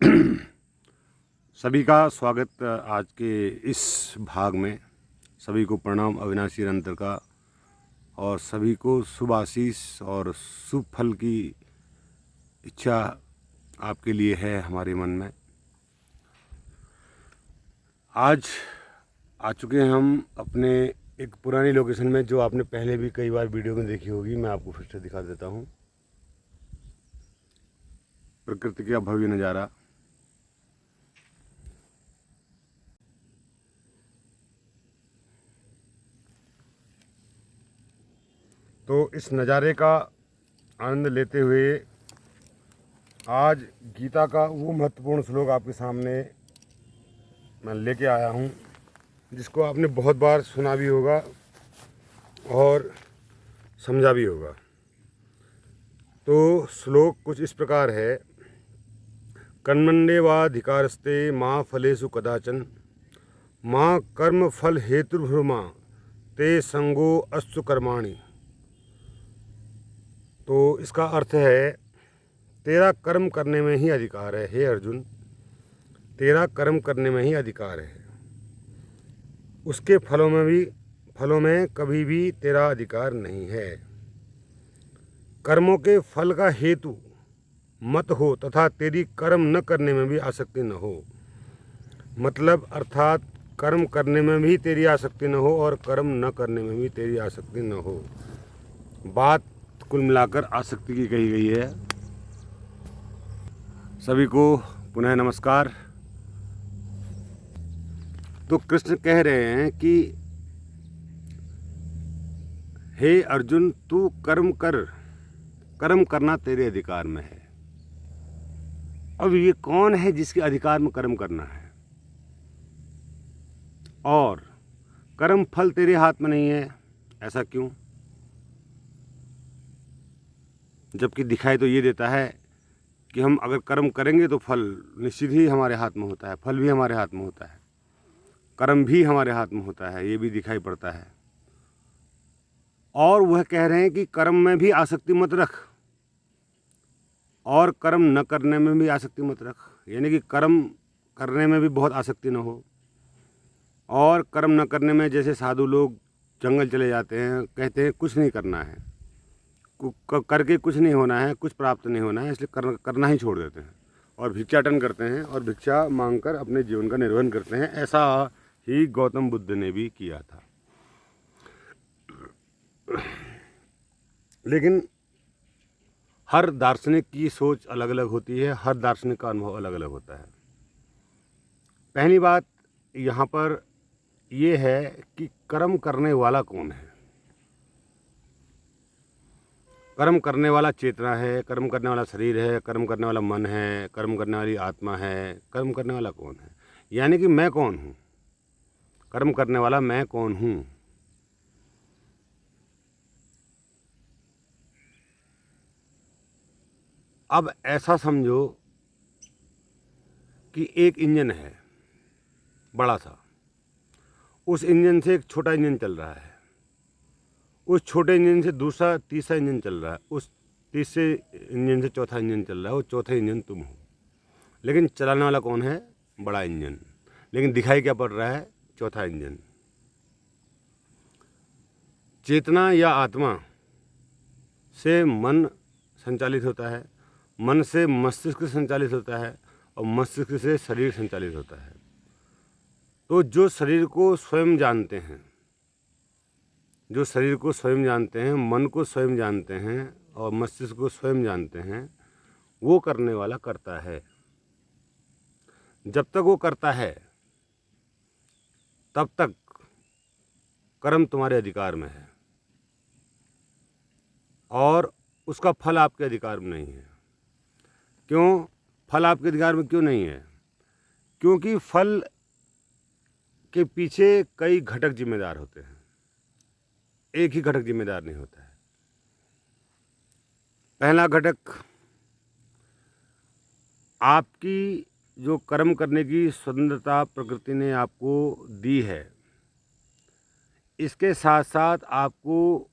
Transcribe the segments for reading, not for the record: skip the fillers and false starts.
सभी का स्वागत आज के इस भाग में। सभी को प्रणाम अविनाशी निरंतर का, और सभी को शुभ आशीष और शुभ फल की इच्छा आपके लिए है हमारे मन में। आज आ चुके हैं हम अपने एक पुरानी लोकेशन में, जो आपने पहले भी कई बार वीडियो में देखी होगी। मैं आपको फिर से दिखा देता हूँ प्रकृति का भव्य नज़ारा। तो इस नज़ारे का आनंद लेते हुए आज गीता का वो महत्वपूर्ण श्लोक आपके सामने मैं लेके आया हूँ, जिसको आपने बहुत बार सुना भी होगा और समझा भी होगा। तो श्लोक कुछ इस प्रकार है। कर्मण्येवाधिकारस्ते माँ फलेषु कदाचन माँ कर्म फल हेतुर्भुर्मा ते संगो अस्तु कर्माणि। तो इसका अर्थ है, तेरा कर्म करने में ही अधिकार है हे अर्जुन, तेरा कर्म करने में ही अधिकार है। उसके फलों में कभी भी तेरा अधिकार नहीं है। कर्मों के फल का हेतु मत हो तथा तेरी कर्म न करने में भी आसक्ति न हो। मतलब अर्थात कर्म करने में भी तेरी आसक्ति न हो और कर्म न करने में भी तेरी आसक्ति न हो। बात कुल मिलाकर आसक्ति की कही गई है। सभी को पुनः नमस्कार। तो कृष्ण कह रहे हैं कि हे अर्जुन, तू कर्म कर, कर्म करना तेरे अधिकार में है। अब ये कौन है जिसके अधिकार में कर्म करना है? और कर्म फल तेरे हाथ में नहीं है, ऐसा क्यों? जबकि दिखाई तो ये देता है कि हम अगर कर्म करेंगे तो फल निश्चित ही हमारे हाथ में होता है, फल भी हमारे हाथ में होता है, कर्म भी हमारे हाथ में होता है, ये भी दिखाई पड़ता है। और वह कह रहे हैं कि कर्म में भी आसक्ति मत रख और कर्म न करने में भी आसक्ति मत रख। यानी कि कर्म करने में भी बहुत आसक्ति न हो और कर्म न करने में, जैसे साधु लोग जंगल चले जाते हैं, कहते हैं कुछ नहीं करना है, करके कुछ नहीं होना है, कुछ प्राप्त नहीं होना है, इसलिए करना ही छोड़ देते हैं और भिक्षाटन करते हैं और भिक्षा मांगकर अपने जीवन का निर्वहन करते हैं। ऐसा ही गौतम बुद्ध ने भी किया था। लेकिन हर दार्शनिक की सोच अलग अलग होती है, हर दार्शनिक का अनुभव अलग अलग होता है। पहली बात यहाँ पर ये है कि कर्म करने वाला कौन है? कर्म करने वाला चेतना है, कर्म करने वाला शरीर है, कर्म करने वाला मन है, कर्म करने वाली आत्मा है। कर्म करने वाला कौन है? यानी कि मैं कौन हूँ? कर्म करने वाला मैं कौन हूँ? अब ऐसा समझो कि एक इंजन है बड़ा सा, उस इंजन से एक छोटा इंजन चल रहा है, उस छोटे इंजन से दूसरा तीसरा इंजन चल रहा है, उस तीसरे इंजन से चौथा इंजन चल रहा है, वो चौथा इंजन तुम हो। लेकिन चलाने वाला कौन है? बड़ा इंजन। लेकिन दिखाई क्या पड़ रहा है? चौथा इंजन। चेतना या आत्मा से मन संचालित होता है, मन से मस्तिष्क संचालित होता है और मस्तिष्क से शरीर संचालित होता है। तो जो शरीर को स्वयं जानते हैं, जो शरीर को स्वयं जानते हैं, मन को स्वयं जानते हैं और मस्तिष्क को स्वयं जानते हैं, वो करने वाला करता है। जब तक वो करता है तब तक कर्म तुम्हारे अधिकार में है और उसका फल आपके अधिकार में नहीं है। क्यों फल आपके अधिकार में क्यों नहीं है? क्योंकि फल के पीछे कई घटक जिम्मेदार होते हैं, एक ही घटक जिम्मेदार नहीं होता है। पहला घटक, आपकी जो कर्म करने की स्वतंत्रता प्रकृति ने आपको दी है, इसके साथ साथ आपको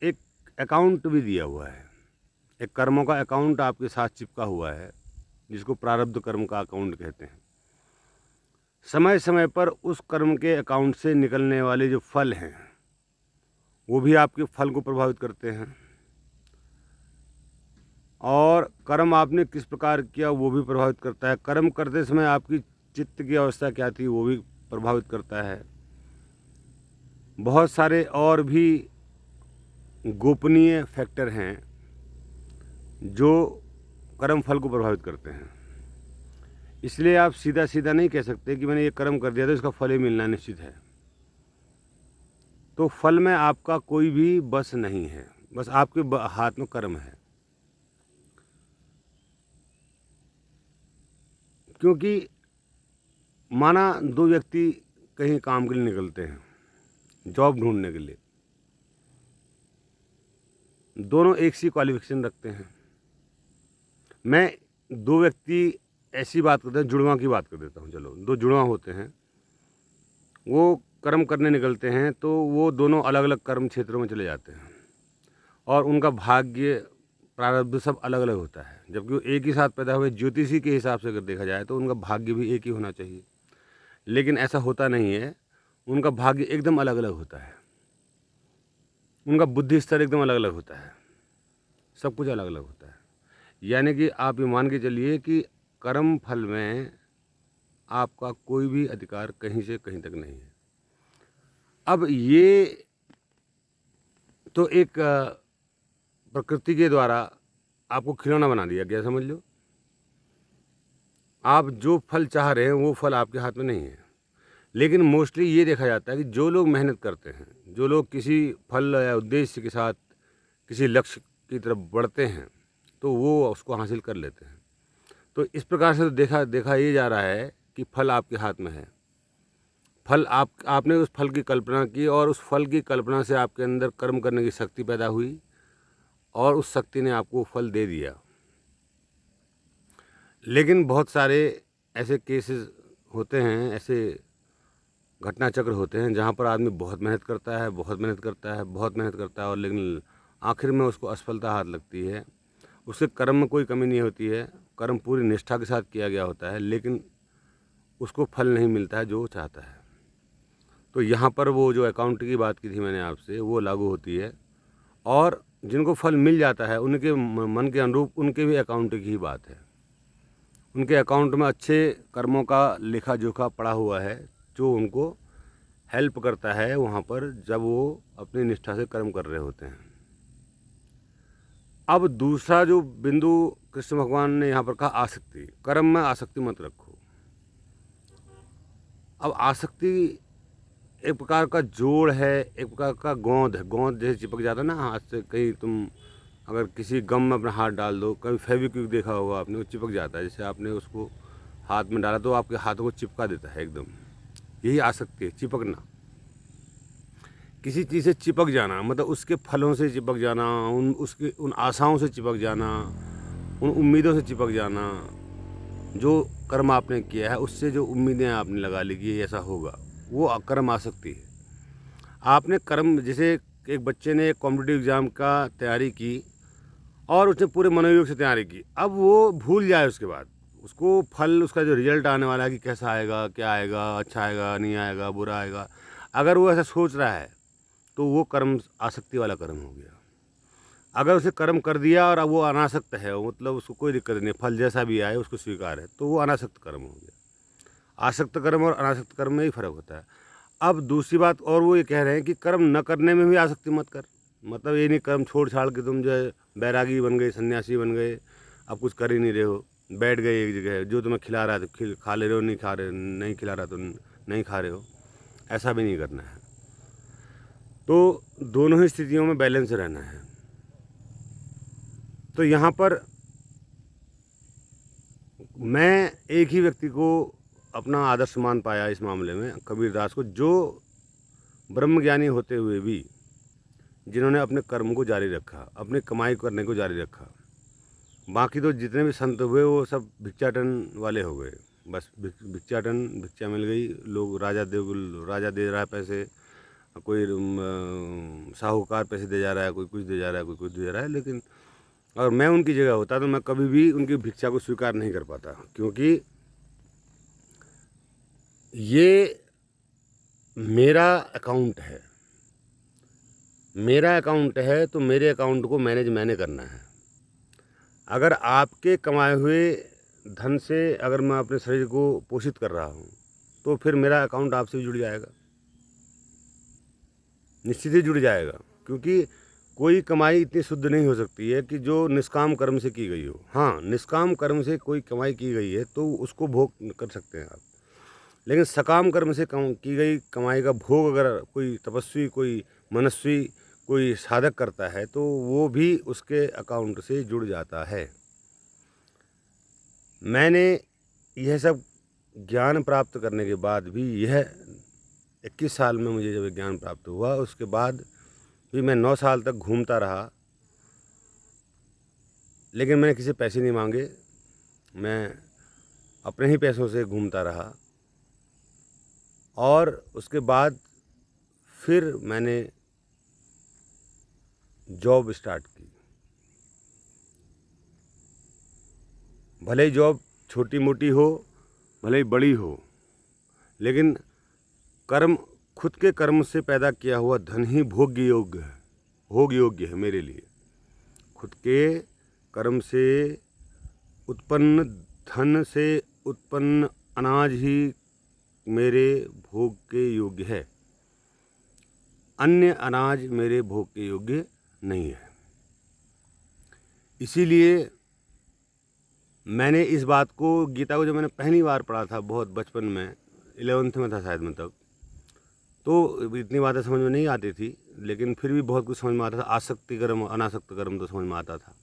एक अकाउंट भी दिया हुआ है। एक कर्मों का अकाउंट आपके साथ चिपका हुआ है, जिसको प्रारब्ध कर्म का अकाउंट कहते हैं। समय समय पर उस कर्म के अकाउंट से निकलने वाले जो फल हैं वो भी आपके फल को प्रभावित करते हैं, और कर्म आपने किस प्रकार किया वो भी प्रभावित करता है। कर्म करते समय आपकी चित्त की अवस्था क्या थी वो भी प्रभावित करता है। बहुत सारे और भी गोपनीय फैक्टर हैं जो कर्म फल को प्रभावित करते हैं। इसलिए आप सीधा सीधा नहीं कह सकते कि मैंने ये कर्म कर दिया तो इसका फल ही मिलना निश्चित है। तो फल में आपका कोई भी बस नहीं है, बस आपके हाथ में कर्म है। क्योंकि माना दो व्यक्ति कहीं काम के लिए निकलते हैं, जॉब ढूंढने के लिए, दोनों एक सी क्वालिफिकेशन रखते हैं। मैं दो व्यक्ति ऐसी बात करते हैं, जुड़वा की बात कर देता हूँ। चलो, दो जुड़वा होते हैं, वो कर्म करने निकलते हैं, तो वो दोनों अलग अलग कर्म क्षेत्रों में चले जाते हैं और उनका भाग्य प्रारब्ध सब अलग अलग होता है। जबकि वो एक ही साथ पैदा हुए, ज्योतिषी के हिसाब से अगर देखा जाए तो उनका भाग्य भी एक ही होना चाहिए, लेकिन ऐसा होता नहीं है। उनका भाग्य एकदम अलग अलग होता है, उनका बुद्धि स्तर एकदम अलग अलग होता है, सब कुछ अलग अलग होता है। यानी कि आप ये मान के चलिए कि कर्म फल में आपका कोई भी अधिकार कहीं से कहीं तक नहीं है। अब ये तो एक प्रकृति के द्वारा आपको खिलौना बना दिया गया, समझ लो। आप जो फल चाह रहे हैं वो फल आपके हाथ में नहीं है। लेकिन मोस्टली ये देखा जाता है कि जो लोग मेहनत करते हैं, जो लोग किसी फल या उद्देश्य के साथ किसी लक्ष्य की तरफ बढ़ते हैं, तो वो उसको हासिल कर लेते हैं। तो इस प्रकार से देखा ये जा रहा है कि फल आपके हाथ में है। फल आपने उस फल की कल्पना की और उस फल की कल्पना से आपके अंदर कर्म करने की शक्ति पैदा हुई और उस शक्ति ने आपको फल दे दिया। लेकिन बहुत सारे ऐसे केसेस होते हैं, ऐसे घटना चक्र होते हैं जहाँ पर आदमी बहुत मेहनत करता है, बहुत मेहनत करता है, बहुत मेहनत करता है, और लेकिन आखिर में उसको असफलता हाथ लगती है। उसके कर्म में कोई कमी नहीं होती है, कर्म पूरी निष्ठा के साथ किया गया होता है, लेकिन उसको फल नहीं मिलता है जो वो चाहता है। तो यहाँ पर वो जो अकाउंट की बात की थी मैंने आपसे, वो लागू होती है। और जिनको फल मिल जाता है उनके मन के अनुरूप उनके भी अकाउंट की ही बात है। उनके अकाउंट में अच्छे कर्मों का लेखा जोखा पड़ा हुआ है जो उनको हेल्प करता है वहाँ पर जब वो अपनी निष्ठा से कर्म कर रहे होते हैं। अब दूसरा जो बिंदु कृष्ण भगवान ने यहाँ पर कहा, आसक्ति। कर्म में आसक्ति मत रखो। अब आसक्ति एक प्रकार का जोड़ है, एक प्रकार का गोंद है। गोंद जैसे चिपक जाता है ना हाथ से, कहीं तुम अगर किसी गम में अपना हाथ डाल दो, कभी फेविक्विक देखा होगा आपने, वो चिपक जाता है। जैसे आपने उसको हाथ में डाला तो आपके हाथों को चिपका देता है एकदम। यही आसक्ति है, चिपकना। किसी चीज़ से चिपक जाना मतलब उसके फलों से चिपक जाना, उन आशाओं से चिपक जाना, उन उम्मीदों से चिपक जाना। जो कर्म आपने किया है उससे जो उम्मीदें आपने लगा ली कि ऐसा होगा, वो कर्म आसक्ति है। आपने कर्म, जैसे एक बच्चे ने एक कॉम्पिटिटिव एग्ज़ाम का तैयारी की और उसने पूरे मनोयोग से तैयारी की, अब वो भूल जाए उसके बाद उसको फल, उसका जो रिजल्ट आने वाला है कि कैसा आएगा, क्या आएगा, अच्छा आएगा, नहीं आएगा, बुरा आएगा, अगर वो ऐसा सोच रहा है तो वो कर्म आसक्ति वाला कर्म हो गया। अगर उसे कर्म कर दिया और अब वो अनासक्त है, मतलब उसको कोई दिक्कत नहीं, फल जैसा भी आए उसको स्वीकार है, तो वो अनासक्त कर्म हो गया। आसक्त कर्म और अनासक्त कर्म में ही फ़र्क होता है। अब दूसरी बात और वो ये कह रहे हैं कि कर्म न करने में भी आसक्ति मत कर। मतलब ये नहीं कर्म छोड़ छाड़ के तुम जो है बैरागी बन गए, सन्यासी बन गए, अब कुछ कर ही नहीं रहे हो, बैठ गए एक जगह, जो तुम्हें खिला रहा है तो खा ले रहे हो, नहीं खिला रहा तो नहीं खा रहे हो। ऐसा भी नहीं करना है। तो दोनों ही स्थितियों में बैलेंस रहना है। तो यहाँ पर मैं एक ही व्यक्ति को अपना आदर्श मान पाया इस मामले में, कबीरदास को, जो ब्रह्मज्ञानी होते हुए भी जिन्होंने अपने कर्म को जारी रखा, अपनी कमाई करने को जारी रखा। बाकी तो जितने भी संत हुए वो सब भिक्षाटन वाले हो गए। बस भिक्षाटन, भिक्षा मिल गई, लोग राजा दे रहा है पैसे, कोई साहूकार पैसे दे जा रहा है, कोई कुछ दे जा रहा है, कोई कुछ दे जा रहा है, लेकिन और मैं उनकी जगह होता तो मैं कभी भी उनकी भिक्षा को स्वीकार नहीं कर पाता, क्योंकि ये मेरा अकाउंट है। मेरा अकाउंट है तो मेरे अकाउंट को मैनेज मैंने करना है। अगर आपके कमाए हुए धन से अगर मैं अपने शरीर को पोषित कर रहा हूँ तो फिर मेरा अकाउंट आपसे भी जुड़ जाएगा, निश्चित ही जुड़ जाएगा। क्योंकि कोई कमाई इतनी शुद्ध नहीं हो सकती है कि जो निष्काम कर्म से की गई हो। हाँ, निष्काम कर्म से कोई कमाई की गई है तो उसको भोग कर सकते हैं आप, लेकिन सकाम कर्म से की गई कमाई का भोग अगर कोई तपस्वी, कोई मनस्वी, कोई साधक करता है तो वो भी उसके अकाउंट से जुड़ जाता है। मैंने यह सब ज्ञान प्राप्त करने के बाद भी, यह 21 साल में मुझे जब ज्ञान प्राप्त हुआ, उसके बाद भी मैं 9 साल तक घूमता रहा, लेकिन मैंने किसी पैसे नहीं मांगे। मैं अपने ही पैसों से घूमता रहा और उसके बाद फिर मैंने जॉब स्टार्ट की। भले ही जॉब छोटी मोटी हो, भले ही बड़ी हो, लेकिन कर्म, खुद के कर्म से पैदा किया हुआ धन ही भोग योग्य है मेरे लिए। खुद के कर्म से उत्पन्न धन से उत्पन्न अनाज ही मेरे भोग के योग्य है, अन्य अनाज मेरे भोग के योग्य नहीं है। इसीलिए मैंने इस बात को, गीता को जब मैंने पहली बार पढ़ा था, बहुत बचपन में, 11th में था शायद मैं तब, तो इतनी बातें समझ में नहीं आती थी, लेकिन फिर भी बहुत कुछ समझ में आता था। आसक्ति कर्म, अनासक्त कर्म तो समझ में आता था।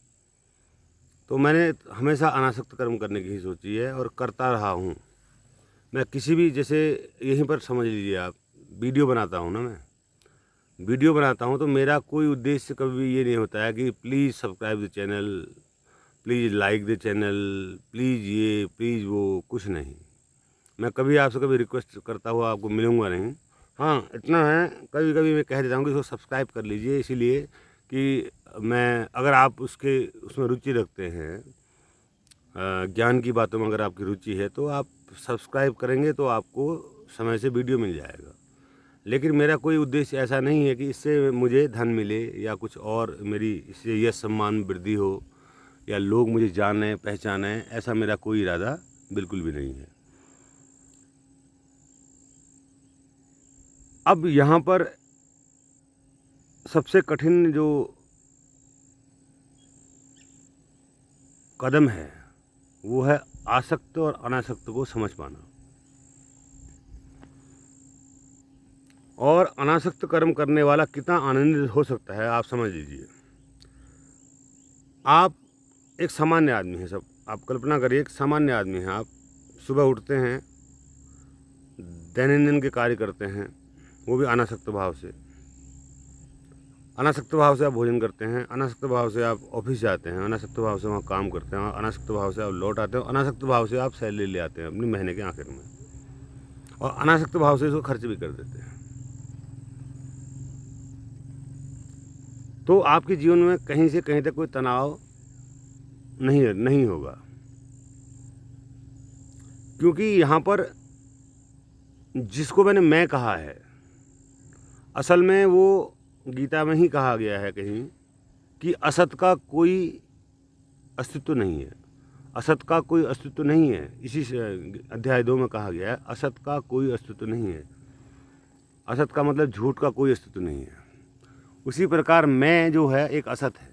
तो मैंने हमेशा अनासक्त कर्म करने की ही सोची है और करता रहा हूँ। मैं किसी भी, जैसे यहीं पर समझ लीजिए आप, वीडियो बनाता हूँ ना, मैं वीडियो बनाता हूँ तो मेरा कोई उद्देश्य कभी ये नहीं होता है कि please subscribe the channel, please like the channel, please ये, प्लीज़ वो, कुछ नहीं। मैं कभी आपसे कभी रिक्वेस्ट करता हुआ आपको मिलूँगा नहीं। हाँ, इतना है, कभी कभी मैं कह देता हूँ कि इसको सब्सक्राइब कर लीजिए, इसीलिए कि मैं, अगर आप उसमें रुचि रखते हैं, ज्ञान की बातों में अगर आपकी रुचि है, तो आप सब्सक्राइब करेंगे तो आपको समय से वीडियो मिल जाएगा। लेकिन मेरा कोई उद्देश्य ऐसा नहीं है कि इससे मुझे धन मिले या कुछ और, मेरी इससे यश सम्मान वृद्धि हो या लोग मुझे जाने पहचाने, ऐसा मेरा कोई इरादा बिल्कुल भी नहीं है। अब यहाँ पर सबसे कठिन जो कदम है वो है आसक्त और अनासक्त को समझ पाना। और अनासक्त कर्म करने वाला कितना आनंदित हो सकता है, आप समझ लीजिए। आप एक सामान्य आदमी हैं, सब आप कल्पना करिए, एक सामान्य आदमी हैं आप। सुबह उठते हैं, दैनंदिन के कार्य करते हैं, वो भी अनासक्त भाव से। अनासक्त भाव से आप भोजन करते हैं, अनासक्त भाव से आप ऑफिस जाते हैं, अनासक्त भाव से वहाँ काम करते हैं, अनासक्त भाव से आप लौट आते हैं, अनासक्त भाव से आप सैलरी ले आते हैं अपनी महीने के आखिर में, और अनासक्त भाव से इसको खर्च भी कर देते हैं। तो आपके जीवन में कहीं से कहीं तक कोई तनाव नहीं होगा, क्योंकि यहाँ पर जिसको मैंने मैं कहा है, असल में वो गीता में ही कहा गया है कहीं कि असत का कोई अस्तित्व नहीं है। असत का कोई अस्तित्व नहीं है, इसी अध्याय 2 में कहा गया है, असत का कोई अस्तित्व नहीं है। असत का मतलब झूठ का कोई अस्तित्व नहीं है। उसी प्रकार मैं जो है एक असत है,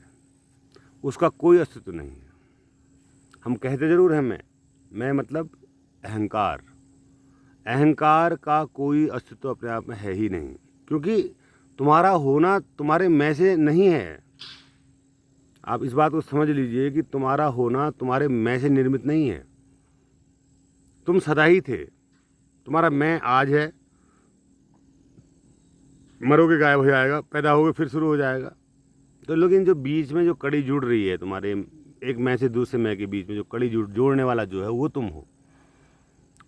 उसका कोई अस्तित्व नहीं है। हम कहते ज़रूर हैं मैं मतलब अहंकार। अहंकार का कोई अस्तित्व अपने आप में है ही नहीं, क्योंकि तुम्हारा होना तुम्हारे मैं से नहीं है। आप इस बात को समझ लीजिए कि तुम्हारा होना तुम्हारे मैं से निर्मित नहीं है। तुम सदा ही थे। तुम्हारा मैं आज है, मरोगे गायब हो जाएगा, पैदा होगे फिर शुरू हो जाएगा। तो लेकिन जो बीच में जो कड़ी जुड़ रही है तुम्हारे एक मैं से दूसरे मैं के बीच में, जो कड़ी जोड़ने वाला जो है वो तुम हो,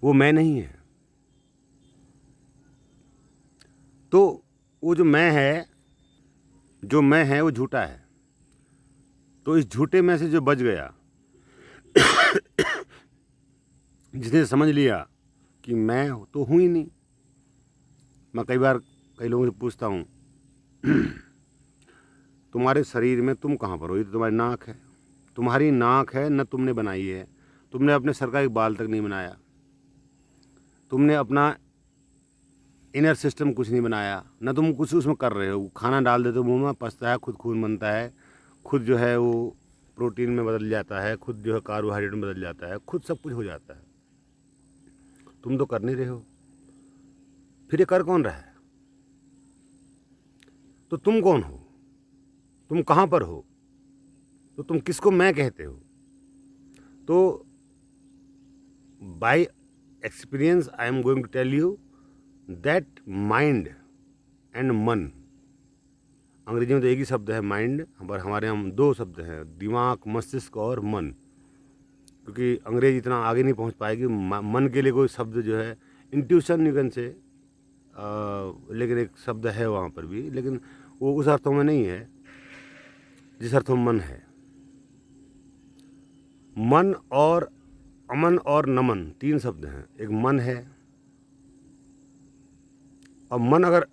वो मैं नहीं है। तो वो जो मैं है वो झूठा है। तो इस झूठे में से जो बच गया, जिसने समझ लिया कि मैं तो हूँ ही नहीं। मैं कई बार कई लोगों से पूछता हूँ, तुम्हारे शरीर में तुम कहाँ पर हो? ये तो तुम्हारी नाक है। तुम्हारी नाक है, न तुमने बनाई है। तुमने अपने सर का एक बाल तक नहीं बनाया। तुमने अपना इनर सिस्टम कुछ नहीं बनाया, न तुम कुछ उसमें कर रहे हो। खाना डाल देते हो, मुंह में पचता है, खुद खून बनता है, खुद जो है वो प्रोटीन में बदल जाता है, खुद जो है कार्बोहाइड्रेट में बदल जाता है, खुद सब कुछ हो जाता है। तुम तो कर नहीं रहे हो, फिर ये कर कौन रहा है? तो तुम कौन हो? तुम कहाँ पर हो? तो तुम किसको मैं कहते हो? तो by experience I am going to tell you that mind and मन, अंग्रेजी में तो एक ही शब्द है माइंड, पर हमारे यहाँ दो शब्द हैं, दिमाग, मस्तिष्क और मन, क्योंकि अंग्रेज इतना आगे नहीं पहुँच पाएगी। मन के लिए कोई शब्द जो है इंट्यूशन निगन से, लेकिन एक शब्द है वहाँ पर भी, लेकिन वो उस अर्थों में नहीं है जिस अर्थों में मन है। मन और अमन और नमन तीन शब्द हैं। एक मन है, और मन अगर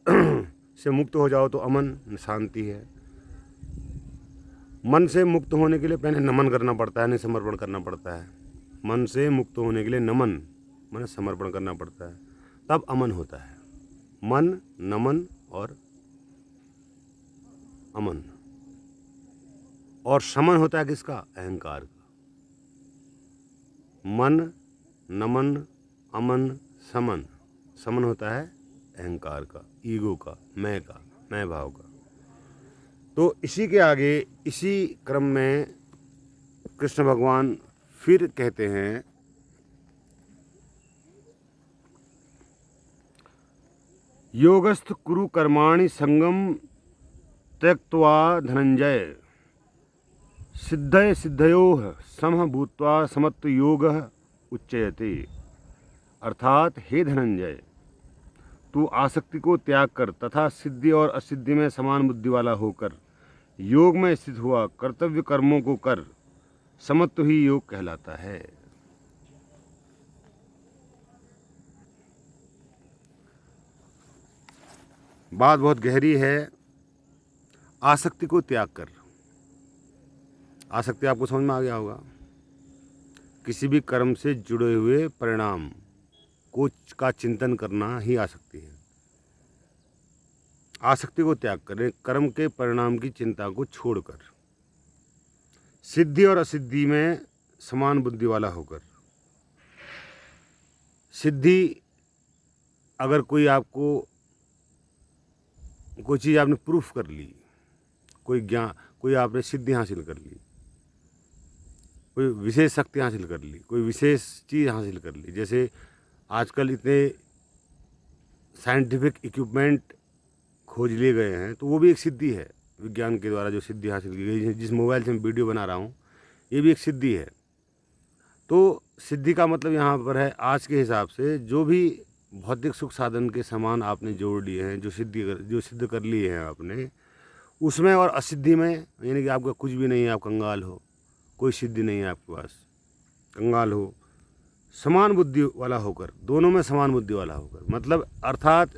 से मुक्त हो जाओ तो अमन, शांति है। मन से मुक्त होने के लिए पहले नमन करना पड़ता है, नहीं समर्पण करना पड़ता है। मन से मुक्त होने के लिए नमन माने समर्पण करना पड़ता है, तब अमन होता है। मन, नमन और अमन। और शमन होता है किसका? अहंकार का। मन, नमन, अमन, समन। समन होता है अहंकार का, ईगो का, मैं भाव का। तो इसी के आगे, इसी क्रम में कृष्ण भगवान फिर कहते हैं, योगस्थ कुरु कर्माणि संगम त्यक्त्वा धनंजय, सिद्धय सिद्धयोः समः भूत्वा समत्व योगः उच्यते। अर्थात हे धनंजय, तू आसक्ति को त्याग कर तथा सिद्धि और असिद्धि में समान बुद्धि वाला होकर योग में स्थित हुआ कर्तव्य कर्मों को कर, समत्व ही योग कहलाता है। बात बहुत गहरी है। आसक्ति को त्याग कर, आसक्ति आपको समझ में आ गया होगा। किसी भी कर्म से जुड़े हुए परिणाम का चिंतन करना ही आसक्ति है। आसक्ति को त्याग करें, कर्म के परिणाम की चिंता को छोड़कर, सिद्धि और असिद्धि में समान बुद्धि वाला होकर। सिद्धि, अगर कोई आपको कोई चीज़ आपने प्रूफ कर ली, कोई ज्ञान, कोई आपने सिद्धि हासिल कर ली, कोई विशेष शक्ति हासिल कर ली, कोई विशेष चीज़ हासिल कर ली, जैसे आजकल इतने साइंटिफिक इक्विपमेंट खोज लिए गए हैं, तो वो भी एक सिद्धि है। विज्ञान के द्वारा जो सिद्धि हासिल की गई है, जिस मोबाइल से मैं वीडियो बना रहा हूँ, ये भी एक सिद्धि है। तो सिद्धि का मतलब यहाँ पर है, आज के हिसाब से जो भी भौतिक सुख साधन के समान आपने जोड़ लिए हैं, जो सिद्ध कर लिए हैं आपने, उसमें और असिद्धि में, यानी कि आपका कुछ भी नहीं है, आप कंगाल हो, कोई सिद्धि नहीं है आपके पास, कंगाल हो, समान बुद्धि वाला होकर, दोनों में समान बुद्धि वाला होकर, मतलब अर्थात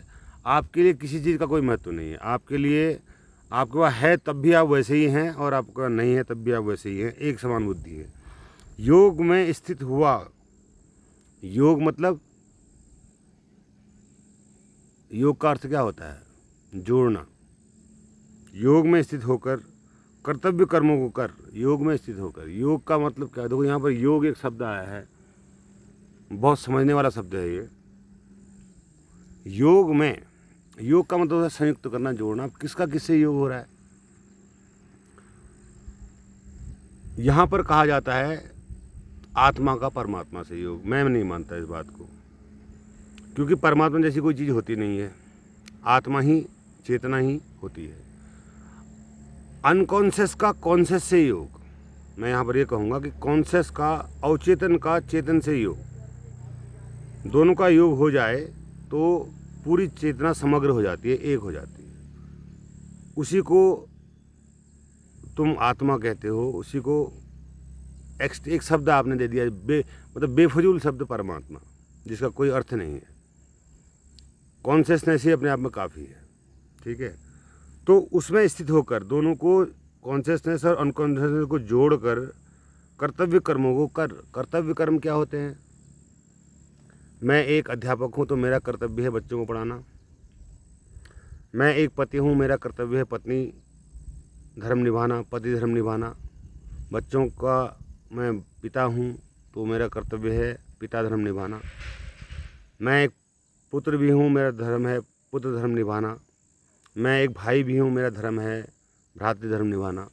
आपके लिए किसी चीज़ का कोई महत्व नहीं है। आपके लिए, आपके पास है तब भी आप वैसे ही हैं, और आपका नहीं है तब भी आप वैसे ही हैं, एक समान बुद्धि है। योग में स्थित हुआ, योग मतलब, योग का अर्थ क्या होता है? जोड़ना। योग में स्थित होकर कर्तव्य कर्मों को कर, योग में स्थित होकर। योग का मतलब क्या है? देखो यहाँ पर योग एक शब्द आया है, बहुत समझने वाला शब्द है ये। योग में, योग का मतलब है संयुक्त करना, जोड़ना। किसका किससे योग हो रहा है? यहाँ पर कहा जाता है आत्मा का परमात्मा से योग। मैं नहीं मानता इस बात को, क्योंकि परमात्मा जैसी कोई चीज़ होती नहीं है। आत्मा ही, चेतना ही होती है। अनकॉन्शियस का कॉन्शियस से योग। मैं यहाँ पर ये कहूँगा कि कॉन्शियस का अवचेतन का चेतन से योग, दोनों का योग हो जाए तो पूरी चेतना समग्र हो जाती है, एक हो जाती है। उसी को तुम आत्मा कहते हो, उसी को एक शब्द आपने दे दिया, मतलब बेफजूल शब्द परमात्मा, जिसका कोई अर्थ नहीं है। कॉन्शियसनेस ही अपने आप में काफ़ी है, ठीक है। तो उसमें स्थित होकर दोनों को, कॉन्शियसनेस और अनकॉन्शियसनेस को जोड़कर कर्तव्य कर्मों को कर्तव्य कर्म क्या होते हैं? मैं एक अध्यापक हूँ तो मेरा कर्तव्य है बच्चों को पढ़ाना। मैं एक पति हूँ, मेरा कर्तव्य है पत्नी धर्म निभाना, पति धर्म निभाना। बच्चों का मैं पिता हूँ तो मेरा कर्तव्य है पिता धर्म निभाना। मैं एक पुत्र भी हूँ, मेरा धर्म है पुत्र धर्म निभाना। मैं एक भाई भी हूँ, मेरा धर्म है भ्रातृ धर्म निभाना।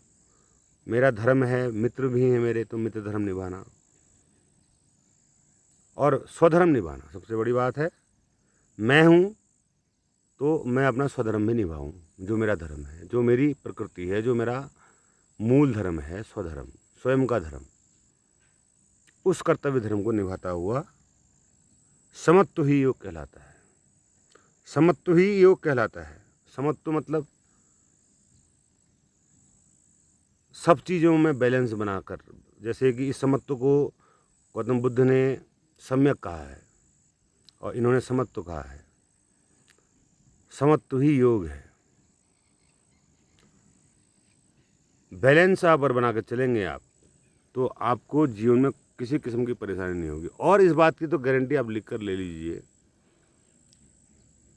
मेरा धर्म है मित्र भी हैं मेरे, तो मित्र धर्म निभाना। और स्वधर्म निभाना सबसे बड़ी बात है। मैं हूँ तो मैं अपना स्वधर्म भी निभाऊँ, जो मेरा धर्म है, जो मेरी प्रकृति है, जो मेरा मूल धर्म है, स्वधर्म, स्वयं का धर्म। उस कर्तव्य धर्म को निभाता हुआ समत्व ही योग कहलाता है। समत्व ही योग कहलाता है। समत्व मतलब सब चीज़ों में बैलेंस बनाकर, जैसे कि इस समत्व को गौतम बुद्ध ने सम्यक कहा है और इन्होंने समत्व कहा है। समत्व ही योग है। बैलेंस आप अगर बना कर चलेंगे आप, तो आपको जीवन में किसी किस्म की परेशानी नहीं होगी। और इस बात की तो गारंटी आप लिख कर ले लीजिए,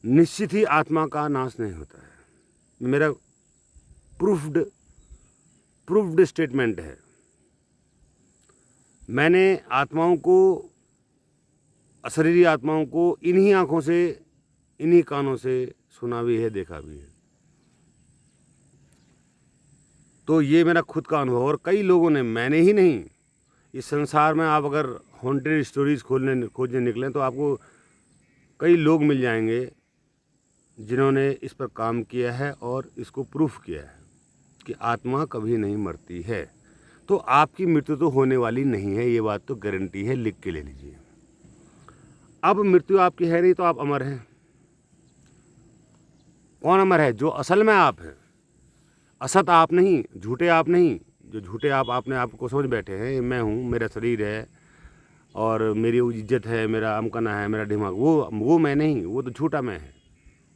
निश्चित ही आत्मा का नाश नहीं होता है। मेरा प्रूफ्ड स्टेटमेंट है। मैंने आत्माओं को, अशरीरी आत्माओं को इन्हीं आँखों से, इन्हीं कानों से सुना भी है, देखा भी है। तो ये मेरा खुद का अनुभव। और कई लोगों ने, मैंने ही नहीं, इस संसार में आप अगर हॉन्टेड स्टोरीज खोजने निकलें तो आपको कई लोग मिल जाएंगे जिन्होंने इस पर काम किया है और इसको प्रूफ किया है कि आत्मा कभी नहीं मरती है। तो आपकी मृत्यु तो होने वाली नहीं है, ये बात तो गारंटी है, लिख के ले लीजिए। अब मृत्यु आपकी है नहीं तो आप अमर हैं। कौन अमर है? जो असल में आप हैं। असत आप नहीं, झूठे आप नहीं। जो झूठे आप आपने आपको समझ बैठे हैं, मैं हूँ, मेरा शरीर है और मेरी इज्जत है, मेरा अमकना है, मेरा दिमाग, वो मैं नहीं, वो तो झूठा मैं है।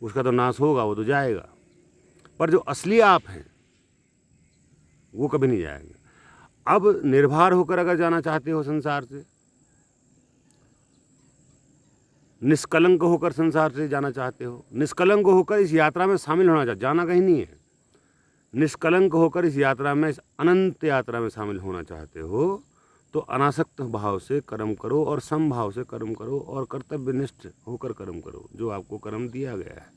उसका तो नाश होगा, वो तो जाएगा। पर जो असली आप हैं वो कभी नहीं जाएंगे। अब निर्भर होकर अगर जाना चाहते हो संसार से, निष्कलंक होकर संसार से जाना चाहते हो, निष्कलंक होकर इस यात्रा में शामिल होना चाहते, जाना कहीं नहीं है, निष्कलंक होकर इस यात्रा में, इस अनंत यात्रा में शामिल होना चाहते हो, तो अनासक्त भाव से कर्म करो और समभाव से कर्म करो और कर्तव्यनिष्ठ होकर कर्म करो, जो आपको कर्म दिया गया है।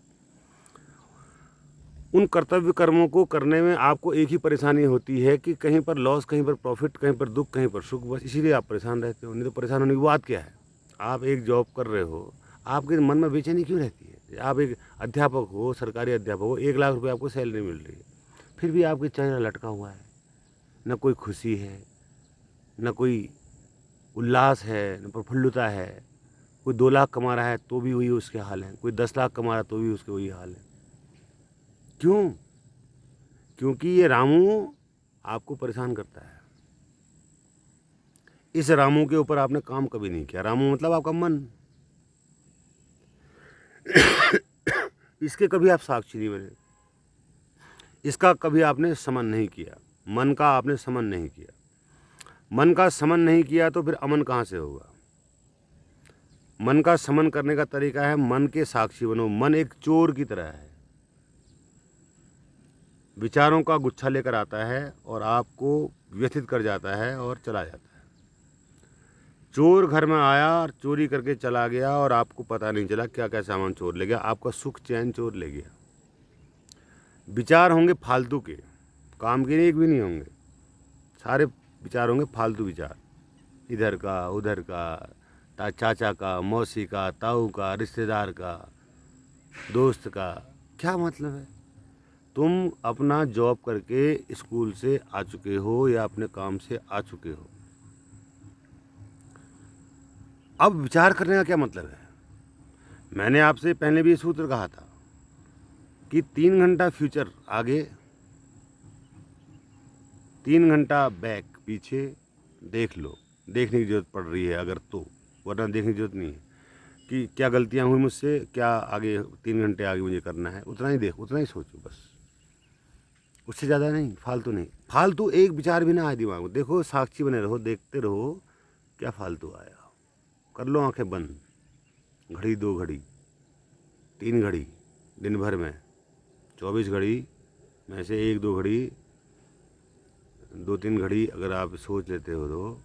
उन कर्तव्य कर्मों को करने में आपको एक ही परेशानी होती है कि कहीं पर लॉस, कहीं पर प्रॉफिट, कहीं पर दुख, कहीं पर सुख, बस इसीलिए आप परेशान रहते हो। नहीं तो परेशान होने की बात क्या है? आप एक जॉब कर रहे हो, आपके मन में बेचैनी क्यों रहती है? आप एक अध्यापक हो, सरकारी अध्यापक हो, 1 लाख रुपये आपको सैलरी मिल रही है, फिर भी आपके चेहरा लटका हुआ है, न कोई खुशी है, न कोई उल्लास है, न प्रफुल्लता है। कोई 2 लाख कमा रहा है तो भी वही उसके हाल है, कोई 10 लाख कमा रहा है तो भी उसके वही हाल है। क्यों? क्योंकि ये रामू आपको परेशान करता है। इस रामू के ऊपर आपने काम कभी नहीं किया। रामू मतलब आपका मन। इसके कभी आप साक्षी नहीं बने, इसका कभी आपने समन नहीं किया, मन का आपने समन नहीं किया। मन का समन नहीं किया तो फिर अमन कहाँ से होगा? मन का समन करने का तरीका है, मन के साक्षी बनो। मन एक चोर की तरह है, विचारों का गुच्छा लेकर आता है और आपको व्यथित कर जाता है और चला जाता है। चोर घर में आया और चोरी करके चला गया और आपको पता नहीं चला क्या क्या सामान चोर ले गया, आपका सुख चैन चोर ले गया। विचार होंगे फालतू के, काम के एक भी नहीं होंगे, सारे विचार होंगे फालतू विचार, इधर का उधर का, चाचा का, मौसी का, ताऊ का, रिश्तेदार का, दोस्त का। क्या मतलब है? तुम अपना जॉब करके स्कूल से आ चुके हो या अपने काम से आ चुके हो, अब विचार करने का क्या मतलब है? मैंने आपसे पहले भी ये सूत्र कहा था कि 3 घंटा फ्यूचर आगे 3 घंटा बैक पीछे देख लो, देखने की ज़रूरत पड़ रही है अगर तो, वरना देखने की ज़रूरत नहीं है कि क्या गलतियाँ हुई मुझसे, क्या आगे 3 घंटे आगे मुझे करना है, उतना ही देख, उतना ही सोचो बस, उससे ज़्यादा नहीं, फालतू नहीं। फालतू एक विचार भी ना आए दिमाग में। देखो, साक्षी बने रहो, देखते रहो क्या फालतू आया। कर लो आंखें बंद, घड़ी 2 घड़ी 3 घड़ी दिन भर में 24 घड़ी में से 1-2 घड़ी 2-3 घड़ी अगर आप सोच लेते हो तो,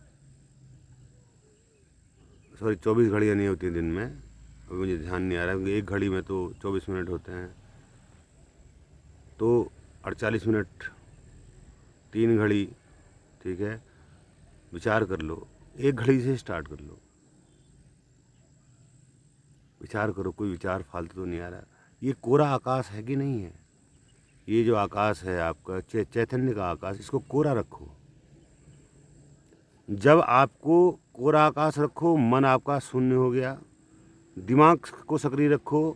सॉरी 24 घड़ियाँ नहीं होती दिन में, अभी मुझे ध्यान नहीं आ रहा है क्योंकि एक घड़ी में तो 24 मिनट होते हैं, तो 48 मिनट 3 घड़ी, ठीक है। विचार कर लो, एक घड़ी से स्टार्ट कर लो, विचार करो कोई विचार फालतू तो नहीं आ रहा। ये कोरा आकाश है कि नहीं है? ये जो आकाश है आपका चैतन्य का आकाश, इसको कोरा रखो। जब आपको कोरा आकाश रखो, मन आपका शून्य हो गया, दिमाग को सक्रिय रखो,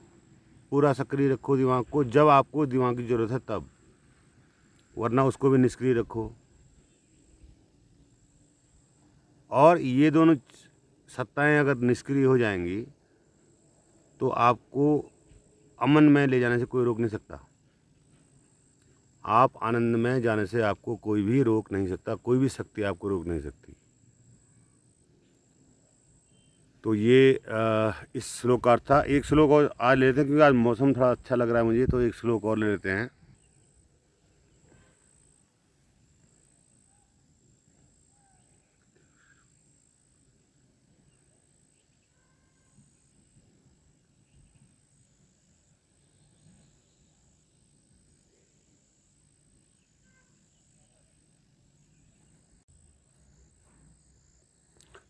पूरा सक्रिय रखो दिमाग को, जब आपको दिमाग की ज़रूरत है तब, वरना उसको भी निष्क्रिय रखो। और ये दोनों सत्ताएं अगर निष्क्रिय हो जाएंगी तो आपको अमन में ले जाने से कोई रोक नहीं सकता। आप आनंद में जाने से आपको कोई भी रोक नहीं सकता, कोई भी शक्ति आपको रोक नहीं सकती। तो ये इस श्लोक का अर्थ था। एक श्लोक और आज ले लेते हैं क्योंकि आज मौसम थोड़ा अच्छा लग रहा है मुझे, तो एक श्लोक और ले लेते हैं।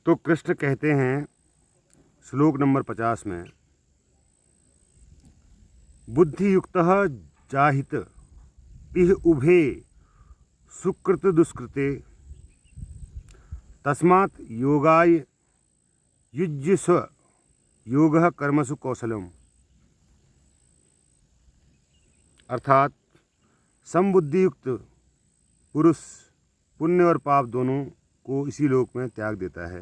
तो कृष्ण कहते हैं श्लोक नंबर 50 में, बुद्धि युक्त जाहित इह उभे सुकृत दुष्कृते तस्मात् योगाय युज्यस्व योगः कर्मसु कौशलम। अर्थात समबुद्धि युक्त पुरुष पुण्य और पाप दोनों को इसी लोक में त्याग देता है,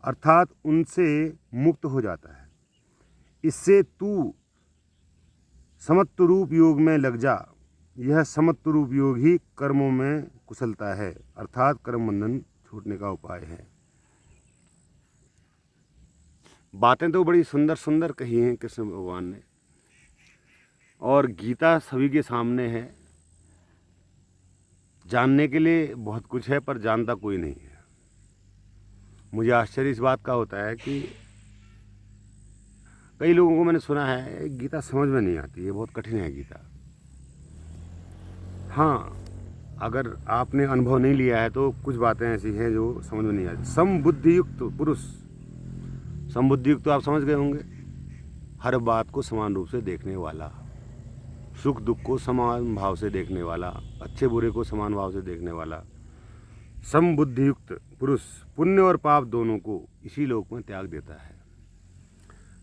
अर्थात उनसे मुक्त हो जाता है। इससे तू समत्व रूप योग में लग जा। यह समत्व रूप योग ही कर्मों में कुशलता है, अर्थात कर्म बंधन छूटने का उपाय है। बातें तो बड़ी सुंदर सुंदर कही हैं कृष्ण भगवान ने, और गीता सभी के सामने है। जानने के लिए बहुत कुछ है पर जानता कोई नहीं है। मुझे आश्चर्य इस बात का होता है कि कई लोगों को मैंने सुना है गीता समझ में नहीं आती है, बहुत कठिन है गीता। हाँ, अगर आपने अनुभव नहीं लिया है तो कुछ बातें ऐसी हैं जो समझ में नहीं आती। समबुद्धि युक्त पुरुष, समबुद्धि युक्त तो आप समझ गए होंगे, हर बात को समान रूप से देखने वाला, सुख दुख को समान भाव से देखने वाला, अच्छे बुरे को समान भाव से देखने वाला। समबुद्धि युक्त पुरुष पुण्य और पाप दोनों को इसी लोक में त्याग देता है।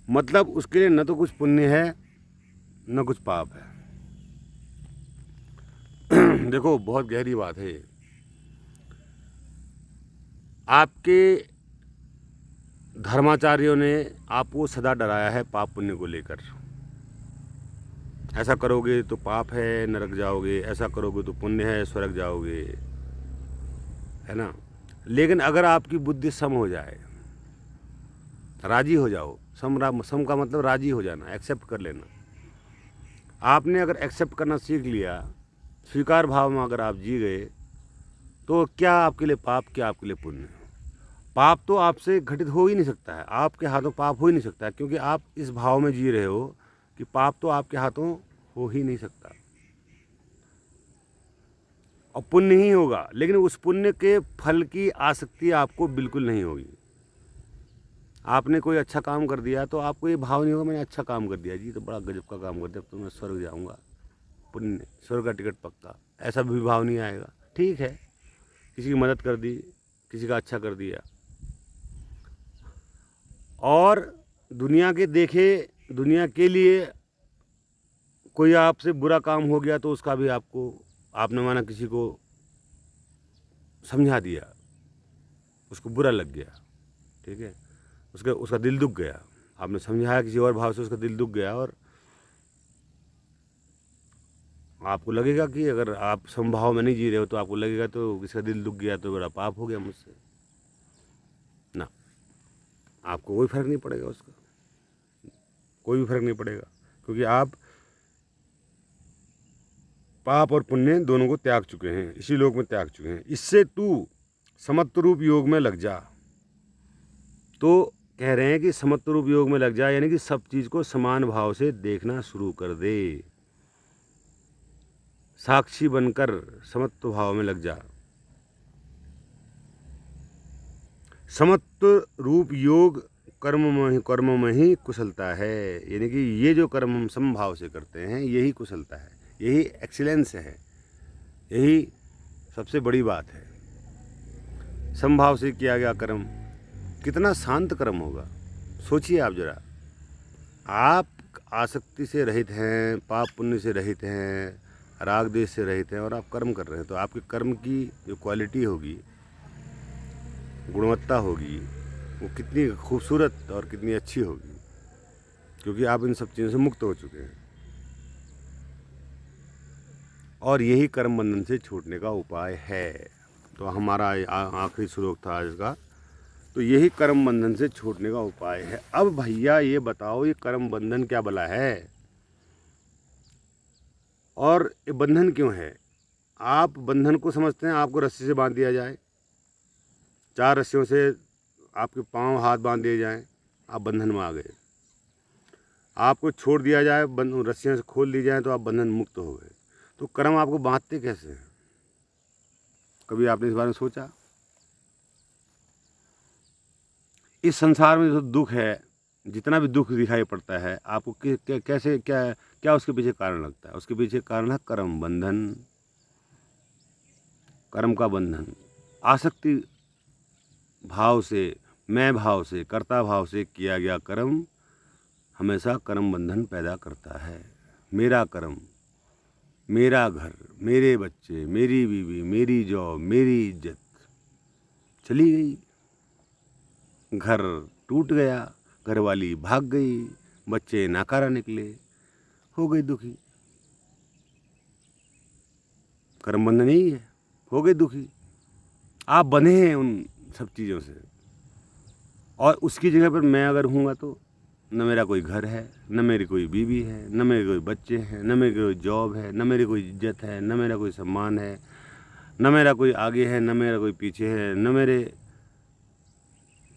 मतलब उसके लिए न तो कुछ पुण्य है न कुछ पाप है। देखो, बहुत गहरी बात है। आपके धर्माचार्यों ने आपको सदा डराया है पाप पुण्य को लेकर। ऐसा करोगे तो पाप है, नरक जाओगे, ऐसा करोगे तो पुण्य है, स्वर्ग जाओगे, है ना। लेकिन अगर आपकी बुद्धि सम हो जाए, राजी हो जाओ, सम का मतलब राजी हो जाना, एक्सेप्ट कर लेना। आपने अगर एक्सेप्ट करना सीख लिया, स्वीकार भाव में अगर आप जी गए, तो क्या आपके लिए पाप, क्या आपके लिए पुण्य। पाप तो आपसे घटित हो ही नहीं सकता है, आपके हाथों पाप हो ही नहीं सकता है, क्योंकि आप इस भाव में जी रहे हो कि पाप तो आपके हाथों हो ही नहीं सकता, और पुण्य ही होगा। लेकिन उस पुण्य के फल की आसक्ति आपको बिल्कुल नहीं होगी। आपने कोई अच्छा काम कर दिया तो आपको ये भाव नहीं होगा मैंने अच्छा काम कर दिया जी, तो बड़ा गजब का काम कर दिया, तो मैं स्वर्ग जाऊंगा, पुण्य, स्वर्ग का टिकट पक्का, ऐसा भी भाव नहीं आएगा। ठीक है, किसी की मदद कर दी, किसी का अच्छा कर दिया, और दुनिया के देखे, दुनिया के लिए कोई आपसे बुरा काम हो गया तो उसका भी आपको, आपने माना किसी को समझा दिया, उसको बुरा लग गया, ठीक है, उसका दिल दुख गया, आपने समझाया किसी और भाव से, उसका दिल दुख गया, और आपको लगेगा कि अगर आप समभाव में नहीं जी रहे हो तो आपको लगेगा तो किसका दिल दुख गया तो बड़ा पाप हो गया मुझसे ना। आपको कोई फर्क नहीं पड़ेगा, उसका कोई भी फर्क नहीं पड़ेगा, क्योंकि आप पाप और पुण्य दोनों को त्याग चुके हैं, इसी लोक में त्याग चुके हैं। इससे तू समत्व रूप योग में लग जा। तो कह रहे हैं कि समत्व रूप योग में लग जा, यानी कि सब चीज़ को समान भाव से देखना शुरू कर दे, साक्षी बनकर समत्व भाव में लग जा। समत्व रूप योग कर्म में ही कुशलता है, यानी कि ये जो कर्म हम समभाव से करते हैं यही कुशलता है, यही एक्सीलेंस है, यही सबसे बड़ी बात है। समभाव से किया गया कर्म कितना शांत कर्म होगा, सोचिए आप जरा। आप आसक्ति से रहित हैं, पाप पुण्य से रहित हैं, राग देश से रहित हैं, और आप कर्म कर रहे हैं, तो आपके कर्म की जो क्वालिटी होगी, गुणवत्ता होगी, वो कितनी खूबसूरत और कितनी अच्छी होगी, क्योंकि आप इन सब चीज़ों से मुक्त हो चुके हैं। और यही कर्म बंधन से छूटने का उपाय है। तो हमारा आखिरी श्लोक था आज का, तो यही कर्म बंधन से छूटने का उपाय है। अब भैया ये बताओ, ये कर्म बंधन क्या भला है, और ये बंधन क्यों है? आप बंधन को समझते हैं आपको रस्सी से बांध दिया जाए, 4 रस्सियों से आपके पांव हाथ बांध दिए जाएं, आप बंधन में आ गए। आपको छोड़ दिया जाए, रस्सियाँ से खोल दी जाए, तो आप बंधन मुक्त हो गए। तो कर्म आपको बांधते कैसे हैं? कभी आपने इस बारे में सोचा? इस संसार में जो दुख है, जितना भी दुख दिखाई पड़ता है आपको, कैसे क्या उसके पीछे कारण लगता है? उसके पीछे कारण है कर्म बंधन, कर्म का बंधन। आसक्ति भाव से, मैं भाव से, कर्ता भाव से किया गया कर्म हमेशा कर्म बंधन पैदा करता है। मेरा कर्म, मेरा घर, मेरे बच्चे, मेरी बीवी, मेरी जॉब, मेरी इज्जत चली गई, घर टूट गया, घरवाली भाग गई, बच्चे नाकारा निकले, हो गई दुखी। कर्म बंधन यही है, हो गए दुखी। आप बंधे हैं उन सब चीज़ों से, और उसकी जगह पर मैं अगर हूँगा तो न मेरा कोई घर है, न मेरी कोई बीवी है, न मेरे कोई बच्चे हैं, न मेरी कोई जॉब है, न मेरी कोई इज्जत है, न मेरा कोई सम्मान है, न मेरा कोई आगे है, न मेरा कोई पीछे है, न मेरे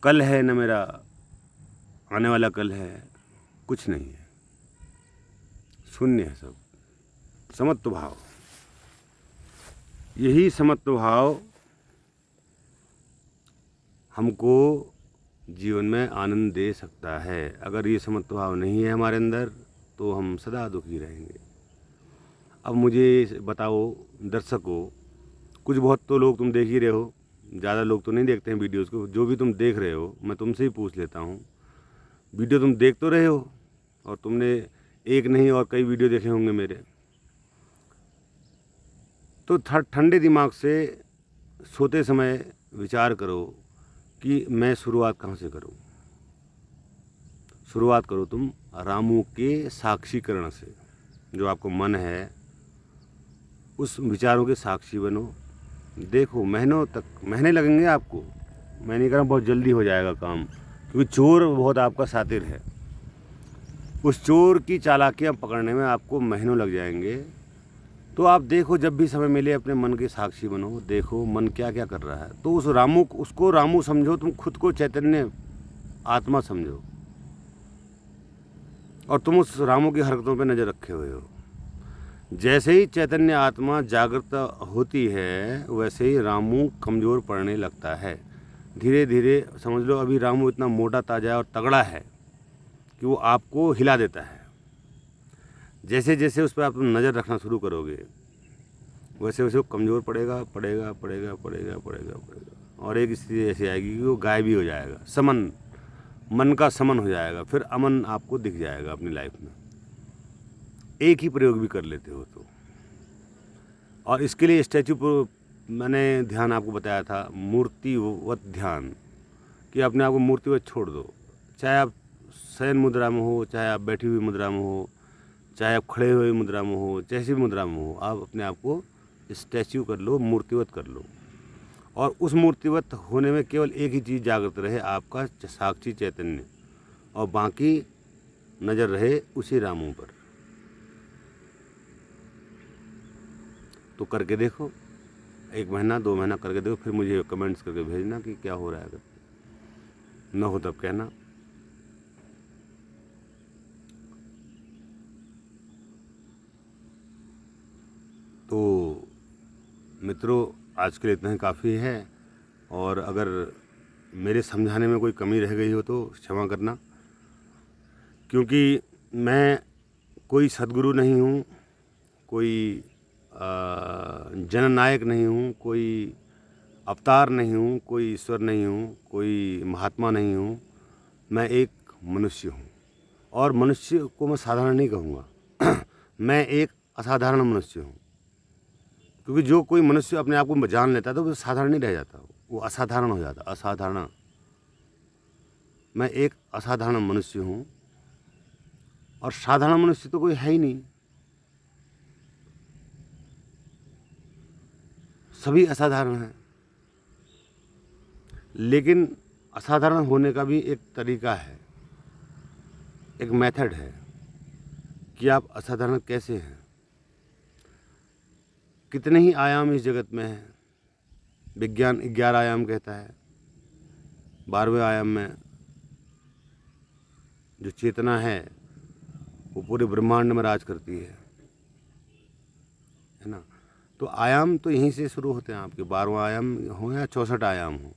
कल है, न मेरा आने वाला कल है, कुछ नहीं है, शून्य है सब। समत्व भाव, यही समत्व भाव हमको जीवन में आनंद दे सकता है। अगर ये समत्व भाव नहीं है हमारे अंदर तो हम सदा दुखी रहेंगे। अब मुझे बताओ दर्शकों, कुछ बहुत तो लोग तुम देख ही रहे हो, ज़्यादा लोग तो नहीं देखते हैं वीडियोज़ को। जो भी तुम देख रहे हो, मैं तुमसे ही पूछ लेता हूँ, वीडियो तुम देख तो रहे हो, और तुमने एक नहीं और कई वीडियो देखे होंगे मेरे। तो ठंडे दिमाग से सोते समय विचार करो कि मैं शुरुआत कहाँ से करूँ। शुरुआत करो तुम रामू के साक्षीकरण से। जो आपको मन है उस विचारों के साक्षी बनो। देखो महीने लगेंगे आपको, मैं नहीं कह रहा बहुत जल्दी हो जाएगा काम, क्योंकि चोर बहुत आपका शातिर है। उस चोर की चालाकियाँ पकड़ने में आपको महीनों लग जाएंगे। तो आप देखो, जब भी समय मिले अपने मन के साक्षी बनो, देखो मन क्या क्या कर रहा है। तो उसको रामू समझो, तुम खुद को चैतन्य आत्मा समझो, और तुम उस रामू की हरकतों पे नज़र रखे हुए हो। जैसे ही चैतन्य आत्मा जागृत होती है वैसे ही रामू कमज़ोर पड़ने लगता है। धीरे धीरे समझ लो, अभी रामू इतना मोटा ताज़ा और तगड़ा है कि वो आपको हिला देता है। जैसे जैसे उस पर आप नज़र रखना शुरू करोगे वैसे वैसे वो कमज़ोर पड़ेगा, और एक स्थिति ऐसी आएगी कि वो गायब ही हो जाएगा। समन, मन का समन हो जाएगा, फिर अमन आपको दिख जाएगा अपनी लाइफ में। एक ही प्रयोग भी कर लेते हो तो। और इसके लिए स्टैचू मैंने ध्यान आपको बताया था, मूर्तिवत ध्यान, कि अपने आप को मूर्तिवत छोड़ दो। चाहे आप शयन मुद्रा में हो, चाहे आप बैठी हुई मुद्रा में हो, चाहे आप खड़े हुए मुद्रा में हो, जैसी भी मुद्रा में हो, आप अपने आप को स्टैच्यू कर लो, मूर्तिवत कर लो। और उस मूर्तिवत होने में केवल एक ही चीज़ जागृत रहे, आपका साक्षी चैतन्य, और बाकी नज़र रहे उसी रामों पर। तो करके देखो, 1 महीना 2 महीना करके देखो, फिर मुझे कमेंट्स करके भेजना कि क्या हो रहा है। न हो तब कहना। तो मित्रों, आज के लिए इतना ही काफ़ी है, और अगर मेरे समझाने में कोई कमी रह गई हो तो क्षमा करना, क्योंकि मैं कोई सद्गुरु नहीं हूँ, कोई जननायक नहीं हूँ, कोई अवतार नहीं हूँ, कोई ईश्वर नहीं हूँ, कोई महात्मा नहीं हूँ। मैं एक मनुष्य हूँ, और मनुष्य को मैं साधारण नहीं कहूँगा मैं एक असाधारण मनुष्य हूँ। क्योंकि जो कोई मनुष्य अपने आप को जान लेता है तो वो साधारण नहीं रह जाता, वो असाधारण हो जाता। असाधारण, मैं एक असाधारण मनुष्य हूँ, और साधारण मनुष्य तो कोई है ही नहीं, सभी असाधारण हैं। लेकिन असाधारण होने का भी एक तरीका है, एक मेथड है कि आप असाधारण कैसे हैं। कितने ही आयाम इस जगत में हैं। विज्ञान 11 आयाम कहता है। 12वें आयाम में जो चेतना है वो पूरे ब्रह्मांड में राज करती है ना। तो आयाम तो यहीं से शुरू होते हैं आपके, 12वां आयाम हो या 64 आयाम हो,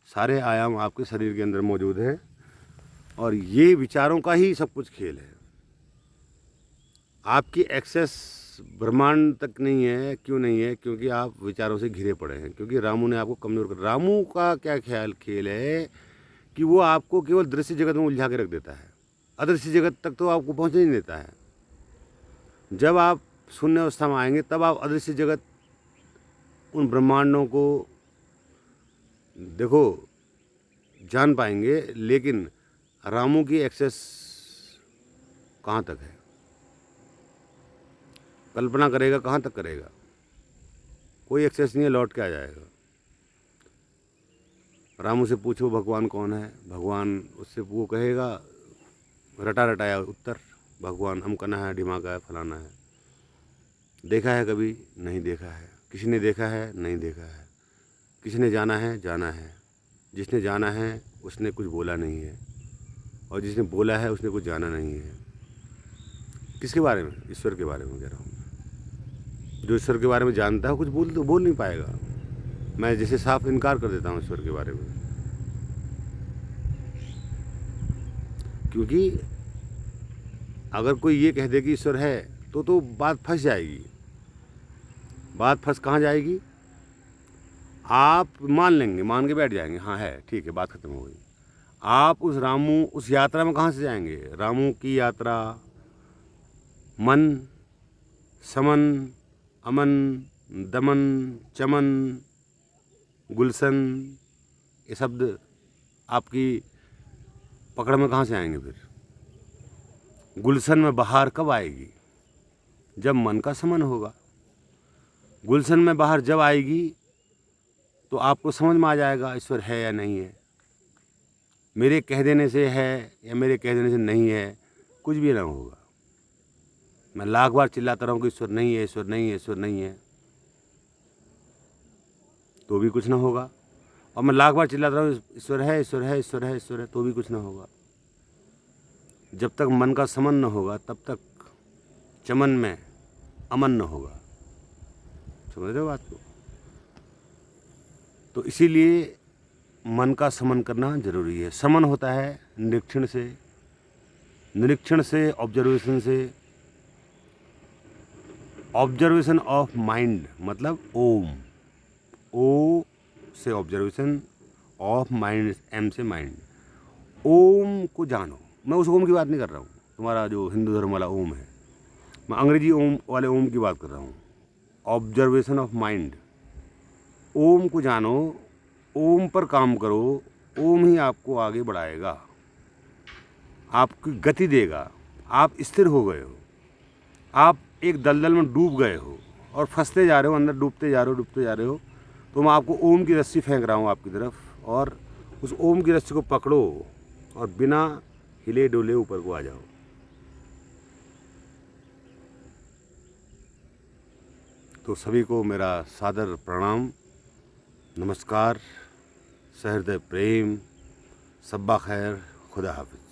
सारे आयाम आपके शरीर के अंदर मौजूद है। और ये विचारों का ही सब कुछ खेल है। आपकी एक्सेस ब्रह्मांड तक नहीं है। क्यों नहीं है? क्योंकि आप विचारों से घिरे पड़े हैं, क्योंकि रामू ने आपको कमज़ोर कर। रामू का क्या खेल है कि वो आपको केवल दृश्य जगत में उलझा के रख देता है, अदृश्य जगत तक तो आपको पहुंचने नहीं देता है। जब आप शून्य अवस्था में आएंगे तब आप अदृश्य जगत, उन ब्रह्मांडों को देखो जान पाएंगे। लेकिन रामू की एक्सेस कहाँ तक है? कल्पना करेगा, कहाँ तक करेगा? कोई एक्सेस नहीं है, लौट के आ जाएगा। रामू से पूछो भगवान कौन है, भगवान उससे वो कहेगा रटा रटाया उत्तर, भगवान अमकना है, ढिमाका है, फलाना है। देखा है कभी? नहीं देखा है। किसी ने देखा है? नहीं देखा है। किसी ने जाना है? जाना है। जिसने जाना है उसने कुछ बोला नहीं है, और जिसने बोला है उसने कुछ जाना नहीं है। किसके बारे में? ईश्वर के बारे में कह रहा हूँ। जो ईश्वर के बारे में जानता है कुछ बोल नहीं पाएगा। मैं जैसे साफ इनकार कर देता हूँ ईश्वर के बारे में, क्योंकि अगर कोई ये कह दे कि ईश्वर है तो बात फंस जाएगी। बात फंस कहाँ जाएगी? आप मान लेंगे, मान के बैठ जाएंगे, हाँ है, ठीक है, बात खत्म हो गई। आप उस रामू, उस यात्रा में कहाँ से जाएंगे? रामू की यात्रा मन, समन, अमन, दमन, चमन, गुलशन, ये शब्द आपकी पकड़ में कहाँ से आएंगे? फिर गुलशन में बहार कब आएगी? जब मन का समन होगा। गुलशन में बहार जब आएगी तो आपको समझ में आ जाएगा ईश्वर है या नहीं है। मेरे कह देने से है या मेरे कह देने से नहीं है, कुछ भी ना होगा। मैं लाख बार चिल्लाता रहूँ कि ईश्वर नहीं है, ईश्वर नहीं है, ईश्वर नहीं है, तो भी कुछ ना होगा। और मैं लाख बार चिल्लाता रहूँ ईश्वर है, ईश्वर है, ईश्वर है, ईश्वर है, तो भी कुछ ना होगा। जब तक मन का समन न होगा तब तक चमन में अमन न होगा। समझ रहे हो बात को? तो इसीलिए मन का समन करना जरूरी है। समन होता है निरीक्षण से, निरीक्षण से, ऑब्जर्वेशन से। ऑब्जर्वेशन ऑफ माइंड मतलब ओम, ओ से ऑब्जर्वेशन, ऑफ माइंड, एम से माइंड। ओम को जानो। मैं उस ओम की बात नहीं कर रहा हूँ तुम्हारा जो हिंदू धर्म वाला ओम है, मैं अंग्रेजी ओम वाले ओम की बात कर रहा हूँ। ऑब्जर्वेशन ऑफ माइंड, ओम को जानो, ओम पर काम करो, ओम ही आपको आगे बढ़ाएगा, आपकी गति देगा। आप स्थिर हो गए हो, आप एक दलदल में डूब गए हो और फंसते जा रहे हो, अंदर डूबते जा रहे हो, डूबते जा रहे हो, तो मैं आपको ओम की रस्सी फेंक रहा हूँ आपकी तरफ, और उस ओम की रस्सी को पकड़ो और बिना हिले डुले ऊपर को आ जाओ। तो सभी को मेरा सादर प्रणाम, नमस्कार, सहृदय प्रेम, सब्बा खैर, खुदा हाफिज।